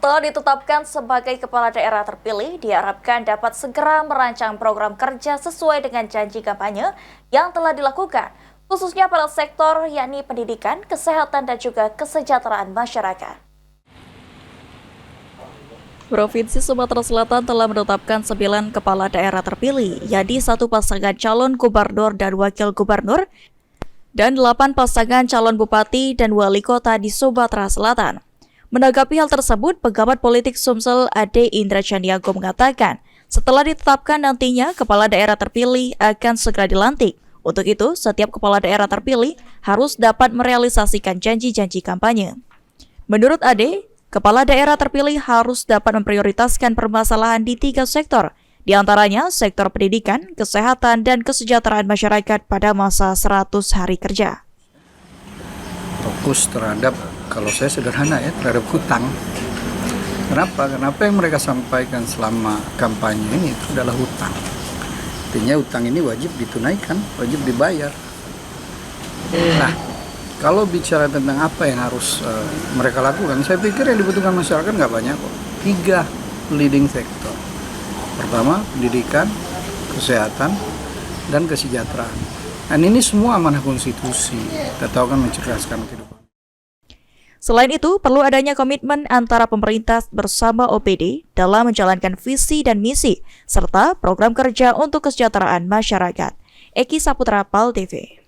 Setelah ditetapkan sebagai kepala daerah terpilih, diharapkan dapat segera merancang program kerja sesuai dengan janji kampanye yang telah dilakukan, khususnya pada sektor yakni pendidikan, kesehatan, dan juga kesejahteraan masyarakat. Provinsi Sumatera Selatan telah menetapkan 9 kepala daerah terpilih, yakni 1 pasangan calon gubernur dan wakil gubernur, dan 8 pasangan calon bupati dan wali kota di Sumatera Selatan. Menanggapi hal tersebut, pengamat politik Sumsel Ade Indra Caniago mengatakan, setelah ditetapkan nantinya kepala daerah terpilih akan segera dilantik. Untuk itu, setiap kepala daerah terpilih harus dapat merealisasikan janji-janji kampanye. Menurut Ade, kepala daerah terpilih harus dapat memprioritaskan permasalahan di 3 sektor, di antaranya sektor pendidikan, kesehatan, dan kesejahteraan masyarakat pada masa 100 hari kerja. Fokus terhadap, kalau saya sederhana ya, terhadap hutang. Kenapa? Karena apa yang mereka sampaikan selama kampanye ini itu adalah hutang. Artinya hutang ini wajib ditunaikan, wajib dibayar. Nah, kalau bicara tentang apa yang harus mereka lakukan, saya pikir yang dibutuhkan masyarakat nggak banyak kok. 3 leading sektor. Pertama, pendidikan, kesehatan, dan kesejahteraan. Dan ini semua amanah konstitusi. Kita tahu kan mencerdaskan kehidupan. Selain itu, perlu adanya komitmen antara pemerintah bersama OPD dalam menjalankan visi dan misi, serta program kerja untuk kesejahteraan masyarakat. Eki Saputra, PAL TV.